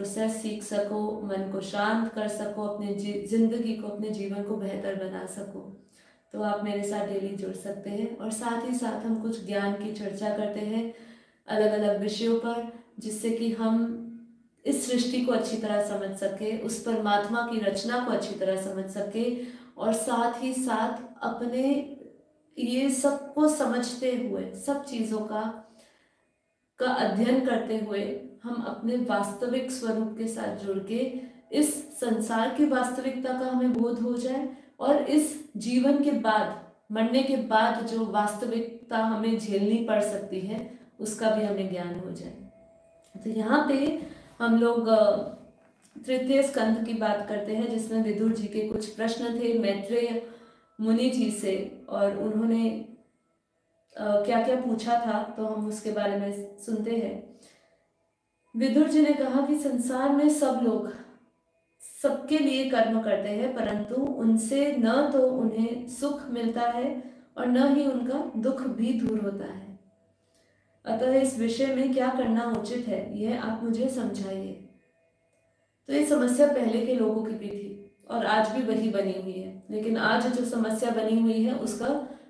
Process सीख सको, मन को शांत कर सको, अपने जिंदगी को, अपने जीवन को बेहतर बना सको, तो आप मेरे साथ डेली जुड़ सकते हैं। और साथ ही साथ हम कुछ ज्ञान की चर्चा करते हैं अलग अलग विषयों पर, जिससे कि हम इस सृष्टि को अच्छी तरह समझ सके, उस परमात्मा की रचना को अच्छी तरह समझ सके, और साथ ही साथ अपने ये सबको समझते हुए, सब चीज़ों का अध्ययन करते हुए हम अपने वास्तविक स्वरूप के साथ जुड़ के इस संसार की वास्तविकता का हमें बोध हो जाए, और इस जीवन के बाद, मरने के बाद जो वास्तविकता हमें झेलनी पड़ सकती है, उसका भी हमें ज्ञान हो जाए। तो यहाँ पे हम लोग तृतीय स्कंध की बात करते हैं, जिसमें विदुर जी के कुछ प्रश्न थे मैत्रेय मुनि जी से, और उन्होंने क्या क्या पूछा था, तो हम उसके बारे में सुनते हैं। विदुर जी ने कहा कि संसार में सब लोग सबके लिए कर्म करते हैं, परंतु उनसे न तो उन्हें सुख मिलता है और न ही उनका दुख भी दूर होता है। अतः इस विषय में क्या करना उचित है, यह आप मुझे समझाइए। तो ये समस्या पहले के लोगों की भी थी और आज भी वही बनी हुई है, लेकिन आज जो समस्या बनी हुई है उसका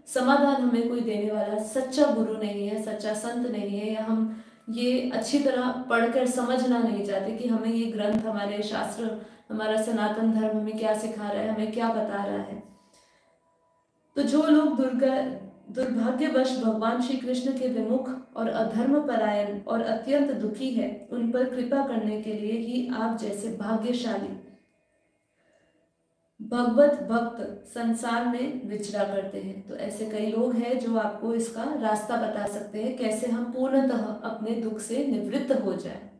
समाधान हमें कोई देने वाला सच्चा गुरु नहीं है, सच्चा संत नहीं है, या हम ये अच्छी तरह पढ़कर समझना नहीं चाहते कि हमें ये ग्रंथ, हमारे शास्त्र, हमारा सनातन धर्म हमें क्या सिखा रहा है, हमें क्या बता रहा है। तो जो लोग दुर्भाग्यवश भगवान श्री कृष्ण के विमुख और अधर्म परायण और अत्यंत दुखी है, उन पर कृपा करने के लिए ही आप जैसे भाग्यशाली भगवत भक्त संसार में विचरा करते हैं। तो ऐसे कई लोग हैं जो आपको इसका रास्ता बता सकते हैं, कैसे हम पूर्णतः अपने दुख से निवृत्त हो जाए।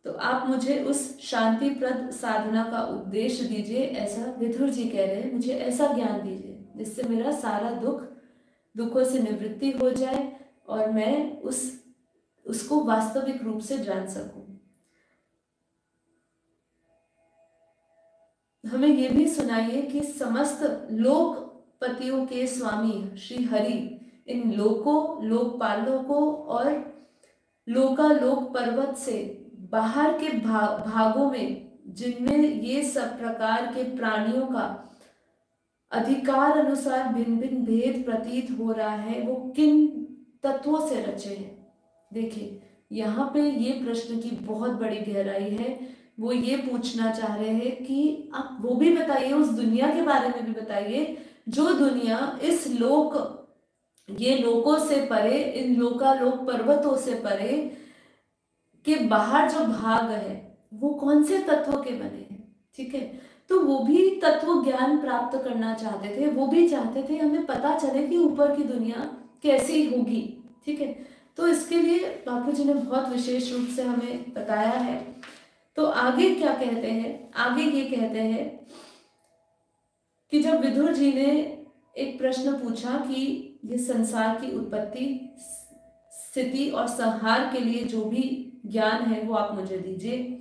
तो आप मुझे उस शांतिप्रद साधना का उपदेश दीजिए, ऐसा विदुर जी कह रहे हैं। मुझे ऐसा ज्ञान दीजिए जिससे मेरा सारा दुखों से निवृत्ति हो जाए और मैं उसको वास्तविक रूप से जान सकूं। हमें ये भी सुनाइए कि समस्त लोकपतियों के स्वामी श्री हरि इन लोकपालों को और लोकालोक पर्वत से बाहर के भागों में, जिनमें ये सब प्रकार के प्राणियों का अधिकार अनुसार भिन्न भिन्न भेद प्रतीत हो रहा है, वो किन तत्वों से रचे हैं। देखिए यहाँ पे ये प्रश्न की बहुत बड़ी गहराई है। वो ये पूछना चाह रहे हैं कि आप वो भी बताइए, उस दुनिया के बारे में भी बताइए, जो दुनिया ये लोकों से परे, इन लोकालोक पर्वतों से परे के बाहर जो भाग है, वो कौन से तत्वों के बने हैं। ठीक है, तो वो भी तत्व ज्ञान प्राप्त करना चाहते थे, वो भी चाहते थे हमें पता चले कि ऊपर की दुनिया कैसी होगी। ठीक है, तो इसके लिए बापू जी ने बहुत विशेष रूप से हमें बताया है। तो आगे क्या कहते हैं, आगे ये कहते हैं कि जब विदुर जी ने एक प्रश्न पूछा कि ये संसार की उत्पत्ति, स्थिति और संहार के लिए जो भी ज्ञान है वो आप मुझे दीजिए।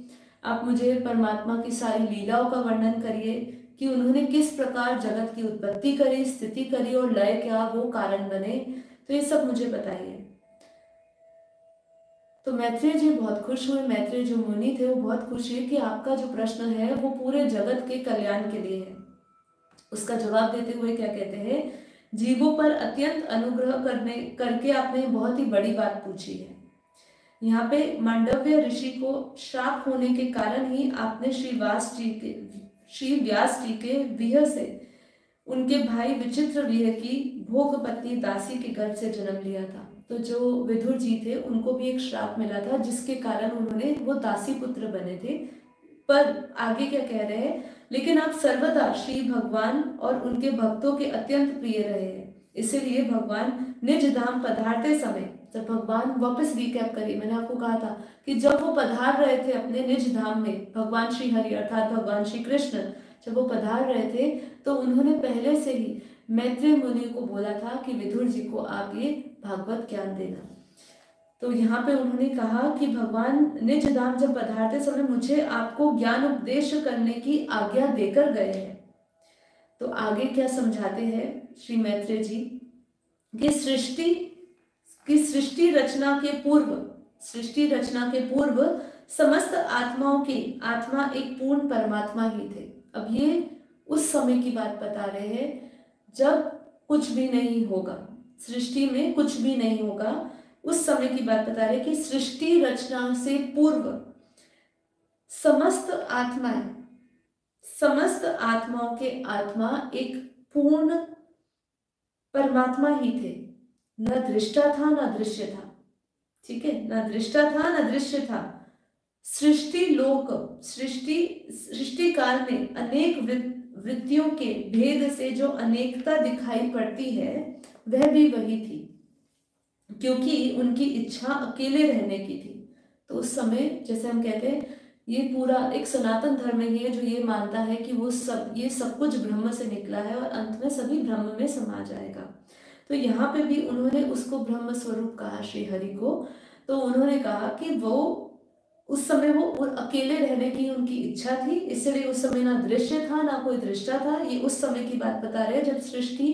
आप मुझे परमात्मा की सारी लीलाओं का वर्णन करिए कि उन्होंने किस प्रकार जगत की उत्पत्ति करी, स्थिति करी और लय क्या वो कारण बने, तो ये सब मुझे बताइए। तो मैत्रेय जी बहुत खुश हुए। मैत्रेय जो मुनि थे वो बहुत खुश हुए कि आपका जो प्रश्न है वो पूरे जगत के कल्याण के लिए है। उसका जवाब देते हुए क्या कहते हैं, जीवों पर अत्यंत अनुग्रह करके आपने बहुत ही बड़ी बात पूछी है। यहाँ पे मांडव्य ऋषि को श्राप होने के कारण ही आपने श्री व्यास जी के विह से उनके भाई विचित्र विह की भोग पत्नी दासी के गर्भ से जन्म लिया था। तो जो विदुर जी थे उनको भी एक श्राप मिला था, जिसके कारण उन्होंने वो दासी पुत्र बने थे। पर आगे क्या कह रहे हैं, लेकिन आप सर्वदा श्री भगवान और उनके भक्तों के अत्यंत प्रिय रहे हैं, इसीलिए भगवान निज धाम पधारते समय, जब भगवान वापस रिकैप करिए, मैंने आपको कहा था कि जब वो पधार रहे थे अपने निज धाम में, भगवान श्री हरि अर्थात भगवान श्री कृष्ण जब वो पधार रहे थे, तो उन्होंने पहले से ही मैत्रेय मुनि को बोला था कि विदुर जी को आप ये भागवत ज्ञान देना। तो यहाँ पे उन्होंने कहा कि भगवान निज धाम जब पधारते समय मुझे आपको ज्ञान उपदेश करने की आज्ञा देकर गए हैं। तो आगे क्या समझाते हैं श्री मैत्रेय जी कि सृष्टि रचना के पूर्व सृष्टि रचना के पूर्व समस्त आत्माओं की आत्मा एक पूर्ण परमात्मा ही थे। अब ये उस समय की बात बता रहे हैं जब कुछ भी नहीं होगा, सृष्टि में कुछ भी नहीं होगा, उस समय की बात बता रहे कि सृष्टि रचना से पूर्व समस्त आत्माएं, समस्त आत्माओं के आत्मा एक पूर्ण परमात्मा ही थे। न दृष्टा था न दृश्य था, ठीक है, न दृष्टा था न दृश्य था। सृष्टि लोक, सृष्टि काल में अनेक वृत्तियों के भेद से जो अनेकता दिखाई पड़ती है वह भी वही थी, क्योंकि उनकी इच्छा अकेले रहने की थी। तो उस समय जैसे हम कहते हैं ये पूरा एक सनातन धर्म ही है जो ये मानता है कि ये सब कुछ ब्रह्म से निकला है और अंत में सभी ब्रह्म में समा जाएगा। तो यहाँ पे भी उन्होंने उसको ब्रह्म स्वरूप कहा श्री हरि को। तो उन्होंने कहा कि वो उस समय वो अकेले रहने की उनकी इच्छा थी, इसलिए उस समय ना दृश्य था ना कोई दृष्टा था। ये उस समय की बात बता रहे हैं जब सृष्टि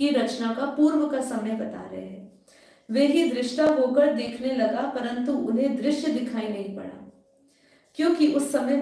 की रचना का पूर्व का समय बता रहे हैं। वे ही दृष्टा होकर देखने लगा परंतु उन्हें दृश्य दिखाई नहीं पड़ा, क्योंकि उस समय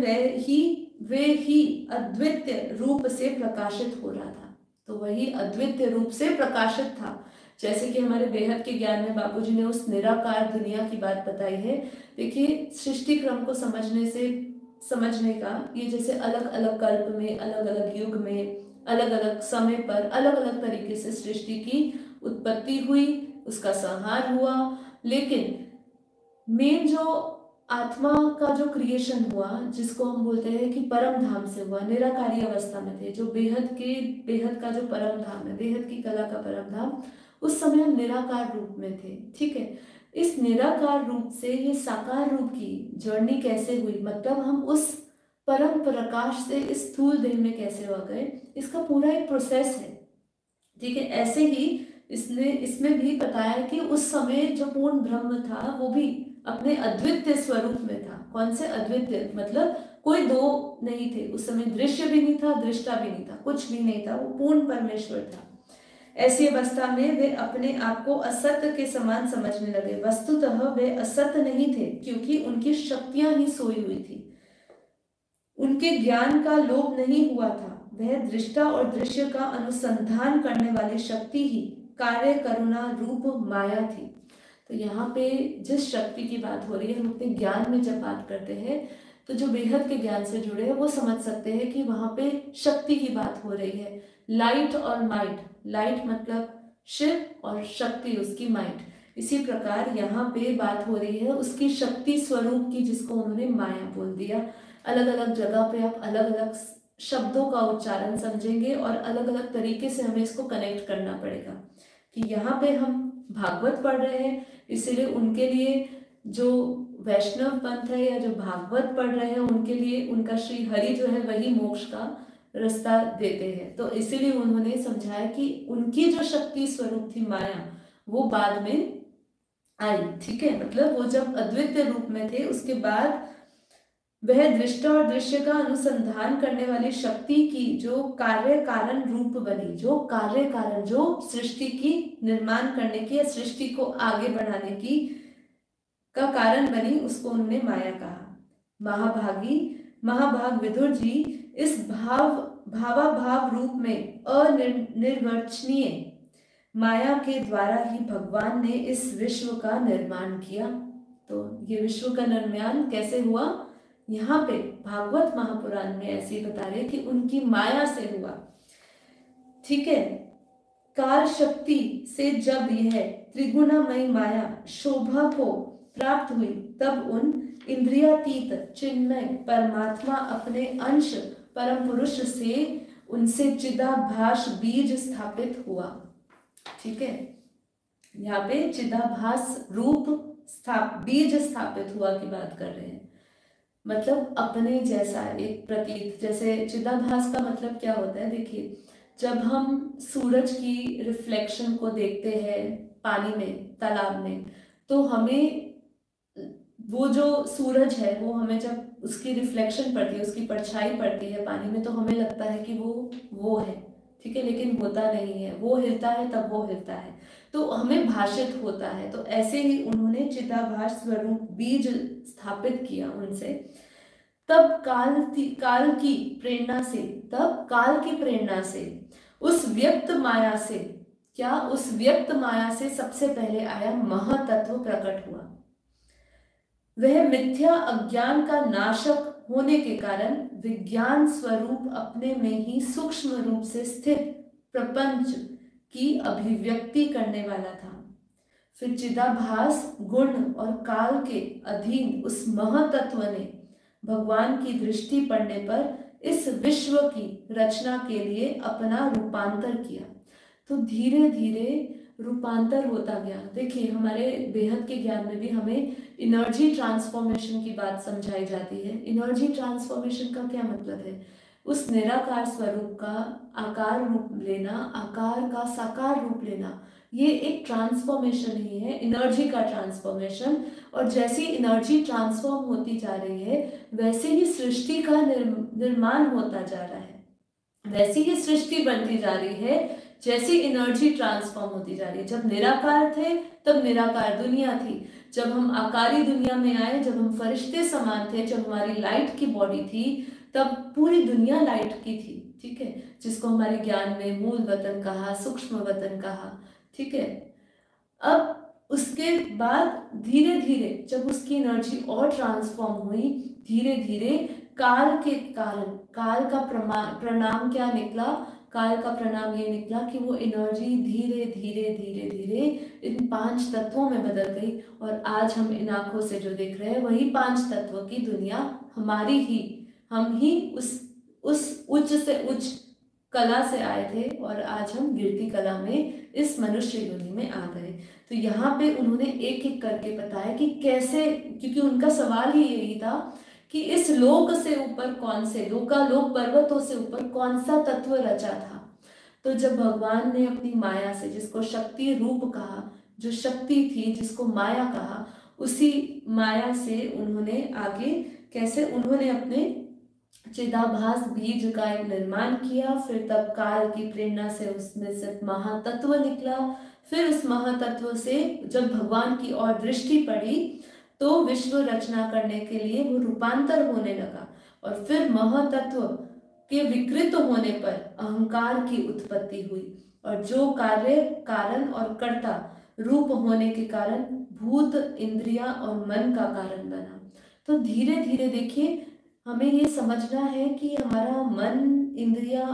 वे ही अद्वितीय रूप से प्रकाशित हो रहा था। तो वही अद्वितीय रूप से प्रकाशित था। जैसे कि हमारे बेहद के ज्ञान में बापूजी ने उस निराकार दुनिया की बात बताई है। देखिए सृष्टि क्रम को समझने का ये जैसे अलग अलग कल्प में, अलग अलग युग में, अलग अलग समय पर अलग अलग तरीके से सृष्टि की उत्पत्ति हुई, उसका संहार हुआ, लेकिन मेन जो आत्मा का जो क्रिएशन हुआ जिसको हम बोलते हैं कि परम धाम से हुआ, निराकारी अवस्था में थे, जो बेहद का जो परम धाम है, बेहद की कला का परम धाम, उस समय हम निराकार रूप में थे, ठीक है। इस निराकार रूप से ये साकार रूप की जर्नी कैसे हुई, मतलब हम उस परम प्रकाश से इस स्थूल देह में कैसे हो गए, इसका पूरा एक प्रोसेस है, ठीक है। ऐसे ही इसमें भी बताया कि उस समय जो पूर्ण ब्रह्म था वो भी अपने अद्वितीय स्वरूप में था। कौन से अद्वितीय, मतलब कोई दो नहीं थे उस समय, दृश्य भी नहीं था, दृष्टा भी नहीं था, कुछ भी नहीं था, वो पूर्ण परमेश्वर था। ऐसी अवस्था में वे अपने आप को असत्य के समान समझने लगे। वस्तुतः वे असत्य नहीं थे, क्योंकि उनकी शक्तियां ही सोई हुई थी, उनके ज्ञान का लोप नहीं हुआ था। वह दृष्टा और दृश्य का अनुसंधान करने वाली शक्ति ही कार्य करुणा रूप माया थी। तो यहाँ पे जिस शक्ति की बात हो रही है, हम अपने ज्ञान में जब बात करते हैं तो जो बेहद के ज्ञान से जुड़े हैं वो समझ सकते हैं कि वहाँ पे शक्ति की बात हो रही है। लाइट और माइट, लाइट मतलब शिव और शक्ति उसकी माइट। इसी प्रकार यहाँ पे बात हो रही है उसकी शक्ति स्वरूप की, जिसको उन्होंने माया बोल दिया। अलग अलग जगह पे आप अलग अलग शब्दों का उच्चारण समझेंगे और अलग अलग तरीके से हमें इसको कनेक्ट करना पड़ेगा कि यहाँ पे हम भागवत पढ़ रहे हैं, इसीलिए उनके लिए जो वैष्णव पंथ है या जो भागवत पढ़ रहे हैं उनके लिए उनका श्री हरि जो है वही मोक्ष का रास्ता देते हैं। तो इसीलिए उन्होंने समझाया कि उनकी जो शक्ति स्वरूप थी माया वो बाद में आई, ठीक है। मतलब वो जब अद्वितीय रूप में थे उसके बाद वह दृष्टा और दृश्य का अनुसंधान करने वाली शक्ति की जो कार्य कारण रूप बनी, जो कार्य कारण, जो सृष्टि की निर्माण करने की या सृष्टि को आगे बढ़ाने की का कारण बनी, उसको उन्होंने माया कहा। महाभाग विदुर जी इस भावाभाव रूप में अनिर्वचनीय माया के द्वारा ही भगवान ने इस विश्व का निर्माण किया। तो ये विश्व का निर्माण कैसे हुआ, यहाँ पे भागवत महापुराण में ऐसे बता रहे कि उनकी माया से हुआ, ठीक है। काल शक्ति से जब यह त्रिगुणामयी माया शोभा को प्राप्त हुई तब उन इंद्रियातीत चिन्मय परमात्मा अपने अंश परम पुरुष से उनसे चिदाभास बीज स्थापित हुआ, ठीक है। यहाँ पे चिदाभास रूप बीज स्थापित हुआ की बात कर रहे हैं, मतलब अपने जैसा एक प्रतीक। जैसे चिदाभास का मतलब क्या होता है, देखिए जब हम सूरज की रिफ्लेक्शन को देखते हैं पानी में, तालाब में, तो हमें वो जो सूरज है वो हमें जब उसकी रिफ्लेक्शन पड़ती है, उसकी परछाई पड़ती है पानी में, तो हमें लगता है कि वो है, ठीक है, लेकिन होता नहीं है। वो हिलता है तब वो हिलता है। तो हमें भाषित होता है। तो ऐसे ही उन्होंने चिदाभास स्वरूप बीज स्थापित किया उनसे। तब काल की प्रेरणा से उस व्यक्त माया से उस व्यक्त माया से सबसे पहले आया महातत्व प्रकट हुआ। वह मिथ्या अज्ञान का नाशक होने के कारण विज्ञान स्वरूप अपने में ही सूक्ष्म रूप से स्थित प्रपंच की अभिव्यक्ति करने वाला था। फिर चिदाभास गुण और काल के अधीन उस महातत्व ने भगवान की दृष्टि पड़ने पर इस विश्व की रचना के लिए अपना रूपांतर किया। तो धीरे धीरे रूपांतर होता गया। देखिए, हमारे बेहद के ज्ञान में भी हमें एनर्जी ट्रांसफॉर्मेशन की बात समझाई जाती है। एनर्जी ट्रांसफॉर्मेशन का क्या मतलब है? उस निराकार स्वरूप का आकार रूप लेना, आकार का साकार रूप लेना, ये एक ट्रांसफॉर्मेशन ही है, एनर्जी का ट्रांसफॉर्मेशन। और जैसी एनर्जी ट्रांसफॉर्म होती जा रही है वैसे ही सृष्टि का निर्माण होता जा रहा है, वैसी ही सृष्टि बनती जा रही है जैसी एनर्जी ट्रांसफॉर्म होती जा रही है। जब निराकार थे तब निराकार दुनिया थी, जब हम आकारी दुनिया में आए, जब हम फरिश्ते समान थे, जब हमारी लाइट की बॉडी थी, तब पूरी दुनिया लाइट की थी। ठीक है, जिसको हमारे ज्ञान में मूल वतन कहा, सूक्ष्म वतन कहा। ठीक है, अब उसके बाद धीरे धीरे जब उसकी एनर्जी और ट्रांसफॉर्म हुई, धीरे धीरे काल के कारण, काल का प्रणाम क्या निकला? काल का प्रणाम ये निकला कि वो एनर्जी धीरे धीरे धीरे धीरे इन 5 तत्वों में बदल गई। और आज हम इन आंखों से जो देख रहे हैं वही 5 तत्वों की दुनिया हमारी ही, हम ही उस उच्च से उच्च कला से आए थे और आज हम गिरती कला में इस मनुष्य योनि में आ गए। तो यहाँ पे उन्होंने एक एक करके बताया कि कैसे, क्योंकि उनका सवाल ही यही था कि इस लोक से ऊपर कौन से, लोकालोक पर्वतों से ऊपर कौन सा तत्व रचा था। तो जब भगवान ने अपनी माया से, जिसको शक्ति रूप कहा, जो शक्ति थी जिसको माया कहा, उसी माया से उन्होंने आगे कैसे उन्होंने अपने चिदाभास बीज का एक निर्माण किया। फिर तब काल की प्रेरणा से उसमें से महातत्व निकला। फिर उस महातत्व से जब भगवान की ओर दृष्टि पड़ी तो विश्व रचना करने के लिए वो रूपांतर होने लगा। और फिर महातत्व के विकृत होने पर अहंकार की उत्पत्ति हुई, और जो कार्य कारण और कर्ता रूप होने के कारण भूत, इंद्रिया और मन का कारण बना। तो धीरे धीरे देखिए, हमें ये समझना है कि हमारा मन, इंद्रिया,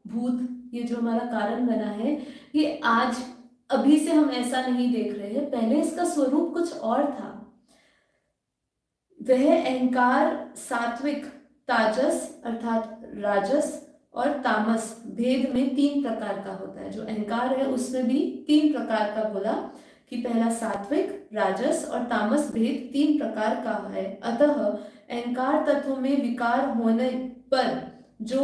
भूत, ये जो हमारा कारण बना है, ये आज अभी से हम ऐसा नहीं देख रहे हैं, पहले इसका स्वरूप कुछ और था। वह अहंकार सात्विक, ताजस अर्थात राजस और तामस भेद में 3 प्रकार का होता है। जो अहंकार है उसमें भी 3 प्रकार का बोला कि पहला सात्विक, राजस और तामस भेद 3 प्रकार का है। अतः अहंकार तत्व में विकार होने पर जो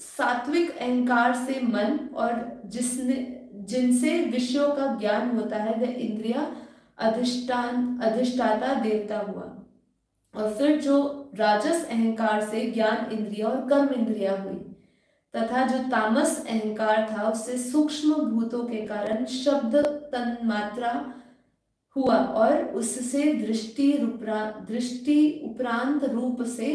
सात्विक अहंकार से मन और जिनसे विषयों का ज्ञान होता है, वह इंद्रिया अधिष्ठाता देवता हुआ। और फिर जो राजस अहंकार से ज्ञान इंद्रिया और कर्म इंद्रिया हुई, तथा जो तामस अहंकार था उससे सूक्ष्म भूतों के कारण शब्द तन्मात्रा हुआ, और उससे दृष्टि उपरांत रूप से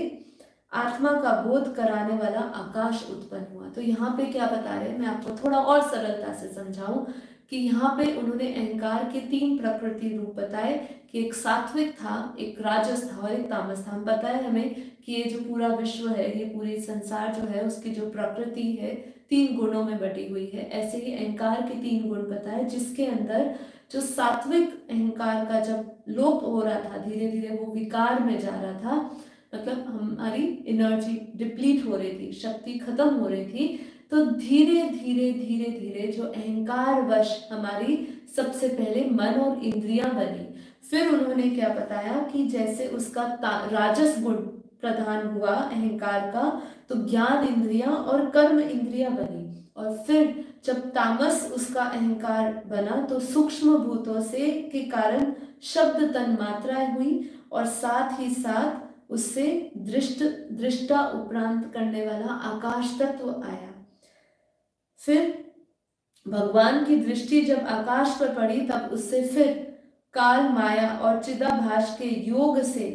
आत्मा का बोध कराने वाला आकाश उत्पन्न हुआ। तो यहाँ पे क्या बता रहे हैं, मैं आपको थोड़ा और सरलता से समझाऊं कि यहाँ पे उन्होंने अहंकार के 3 प्रकृति रूप बताए कि एक सात्विक था, एक राजस था और एक तामस था। हम पता है हमें कि ये जो पूरा विश्व है, ये पूरी संसार जो है, उसकी जो प्रकृति है 3 गुणों में बटी हुई है। ऐसे ही अहंकार के 3 गुण बताए, जिसके अंदर जो सात्विक अहंकार का जब लोप हो रहा था, धीरे धीरे वो विकार में जा रहा था, मतलब हमारी एनर्जी डिप्लीट हो रही थी, शक्ति खत्म हो रही थी, तो धीरे धीरे धीरे धीरे जो अहंकार वश हमारी सबसे पहले मन और इंद्रियां बनी। फिर उन्होंने क्या बताया कि जैसे उसका राजस गुण प्रधान हुआ अहंकार का, तो ज्ञान इंद्रियां और कर्म इंद्रियां बनी। और फिर जब तामस उसका अहंकार बना तो सूक्ष्म भूतों से के कारण शब्द तन्मात्राएं हुई, और साथ ही साथ उससे दृष्टा उपरांत करने वाला आकाश तत्व आया। फिर भगवान की दृष्टि जब आकाश पर पड़ी तब उससे फिर काल, माया और चिदाभास के योग से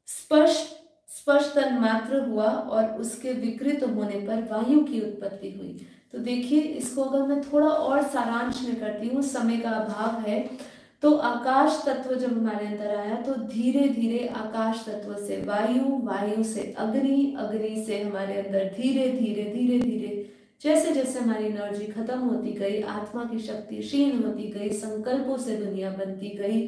स्पर्श स्पर्श तन मात्र हुआ और उसके विकृत होने पर वायु की उत्पत्ति हुई। तो देखिए, इसको अगर मैं थोड़ा और सारांश में करती हूँ, समय का अभाव है, तो आकाश तत्व जब हमारे अंदर आया तो धीरे धीरे आकाश तत्व से वायु, वायु से अग्नि, अग्नि से हमारे अंदर धीरे धीरे धीरे धीरे जैसे जैसे हमारी एनर्जी खत्म होती गई, आत्मा की शक्ति क्षीण होती गई, संकल्पों से दुनिया बनती गई।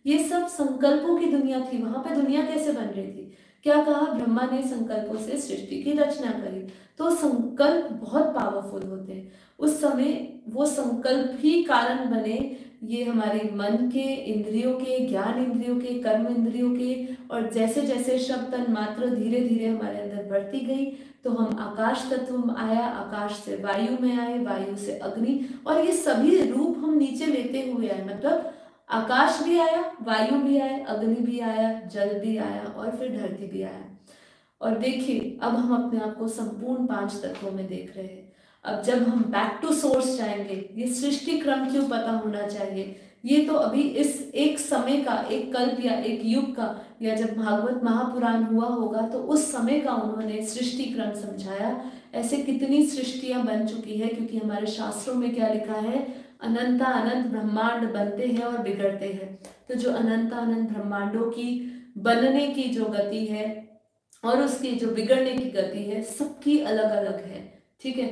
ये सब संकल्पों की दुनिया थी। वहां पे दुनिया कैसे बन रही थी? क्या कहा? ब्रह्मा ने संकल्पों से सृष्टि की रचना करी। तो संकल्प बहुत पावरफुल होते हैं। उस समय वो संकल्प ही कारण बने ये हमारे मन के, इंद्रियों के, ज्ञान इंद्रियों के, कर्म इंद्रियों के, और जैसे जैसे शब्द तन मात्र धीरे धीरे हमारे अंदर बढ़ती गई तो हम आकाश तत्व में आया, आकाश से वायु में आए, वायु से अग्नि, और ये सभी रूप हम नीचे लेते हुए आए। मतलब आकाश भी आया, वायु भी आया, अग्नि भी आया, जल भी आया और फिर धरती भी आया। और देखिए, अब हम अपने आप को संपूर्ण 5 तत्वों में देख रहे हैं। अब जब हम बैक टू सोर्स जाएंगे, ये सृष्टि क्रम क्यों पता होना चाहिए? ये तो अभी इस एक समय का, एक कल्प या एक युग का, या जब भागवत महापुराण हुआ होगा तो उस समय का उन्होंने सृष्टि क्रम समझाया। ऐसे कितनी सृष्टियां बन चुकी है, क्योंकि हमारे शास्त्रों में क्या लिखा है? अनंता अनंत ब्रह्मांड बनते हैं और बिगड़ते हैं। तो जो अनंता अनंत ब्रह्मांडों की बनने की जो गति है और उसकी जो बिगड़ने की गति है, सबकी अलग अलग है। ठीक है,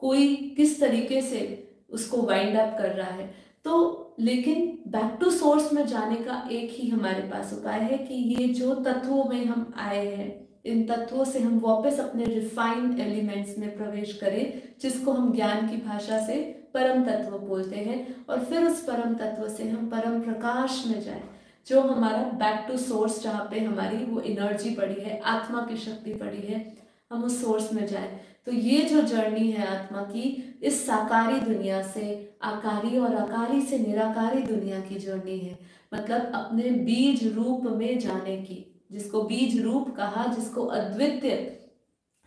कोई किस तरीके से उसको वाइंड अप कर रहा है। तो लेकिन बैक टू सोर्स में जाने का एक ही हमारे पास उपाय है कि ये जो तत्वों में हम आए हैं, इन तत्वों से हम वापस अपने रिफाइंड एलिमेंट्स में प्रवेश करें, जिसको हम ज्ञान की भाषा से परम तत्व बोलते हैं, और फिर उस परम तत्व से हम परम प्रकाश में जाएं, जो हमारा बैक टू सोर्स, जहाँ पे हमारी वो एनर्जी पड़ी है, आत्मा की शक्ति पड़ी है, हम उस सोर्स में जाएं। तो ये जो जर्नी है आत्मा की, इस साकारी दुनिया से आकारी और आकारी से निराकारी दुनिया की जर्नी है। मतलब अपने बीज रूप में जाने की, जिसको बीज रूप कहा, जिसको अद्वितीय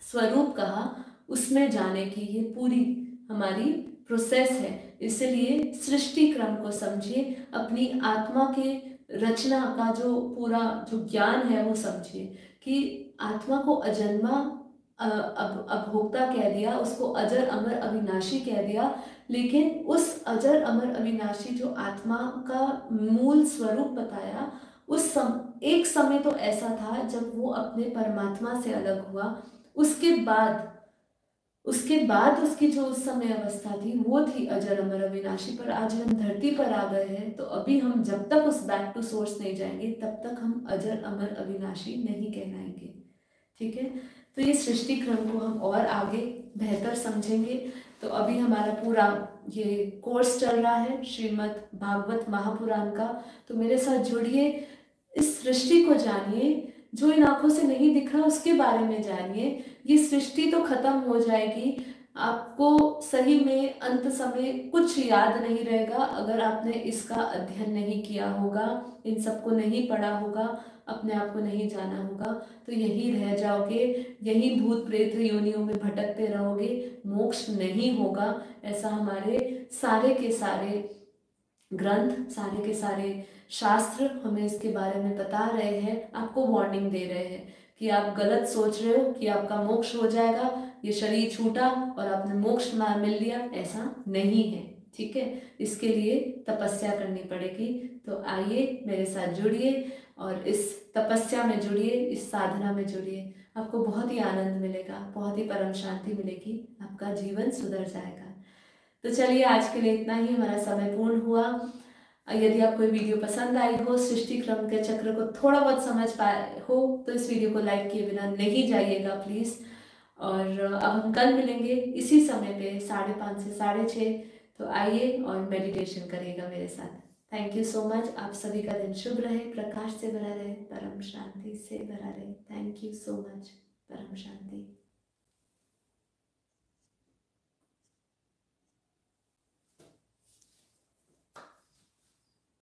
स्वरूप कहा, उसमें जाने की ये पूरी हमारी प्रोसेस है। इसलिए सृष्टि क्रम को समझिए, अपनी आत्मा के रचना का जो पूरा जो ज्ञान है वो समझिए कि आत्मा को अजन्मा अब अभोक्ता कह दिया, उसको अजर अमर अविनाशी कह दिया। लेकिन उस अजर अमर अविनाशी जो आत्मा का मूल स्वरूप बताया, एक समय तो ऐसा था जब वो अपने परमात्मा से अलग हुआ। उसके बाद उसकी जो उस समय अवस्था थी वो थी अजर अमर अविनाशी। पर आज हम धरती पर आ गए हैं, तो अभी हम जब तक उस बैक टू सोर्स नहीं जाएंगे तब तक हम अजर अमर अविनाशी नहीं कहलाएंगे। ठीक है, तो ये सृष्टि क्रम को हम और आगे बेहतर समझेंगे। तो अभी हमारा पूरा ये कोर्स चल रहा है श्रीमद् भागवत महापुराण का। तो मेरे साथ जुड़िए, इस सृष्टि को जानिए, जो इन आंखों से नहीं दिख रहा उसके बारे में जानिए। ये सृष्टि तो खत्म हो जाएगी, आपको सही में अंत समय कुछ याद नहीं रहेगा अगर आपने इसका अध्ययन नहीं किया होगा, इन सबको नहीं पढ़ा होगा, अपने आप को नहीं जाना होगा। तो यही रह जाओगे, यही भूत प्रेत योनियों में भटकते रहोगे, मोक्ष नहीं होगा। ऐसा हमारे सारे के सारे ग्रंथ, सारे के सारे शास्त्र हमें इसके बारे में बता रहे हैं, आपको वार्निंग दे रहे हैं कि आप गलत सोच रहे हो कि आपका मोक्ष हो जाएगा, ये शरीर छूटा और आपने मोक्ष मिल लिया, ऐसा नहीं है। ठीक है, इसके लिए तपस्या करनी पड़ेगी। तो आइए मेरे साथ जुड़िए और इस तपस्या में जुड़िए, इस साधना में जुड़िए। आपको बहुत ही आनंद मिलेगा, बहुत ही परम शांति मिलेगी, आपका जीवन सुधर जाएगा। तो चलिए, आज के लिए इतना ही, हमारा समय पूर्ण हुआ। यदि आपको ये वीडियो पसंद आई हो, सृष्टि क्रम के चक्र को थोड़ा बहुत समझ पाए हो, तो इस वीडियो को लाइक किए बिना नहीं जाइएगा प्लीज़। और अब हम कल मिलेंगे इसी समय पे 5:30 से 6:30। तो आइए और मेडिटेशन करिएगा मेरे साथ। Thank you so much. आप सभी का दिन शुभ रहे, प्रकाश से भरा रहे, परम शांति से भरा रहे। Thank you so much. परम शांति।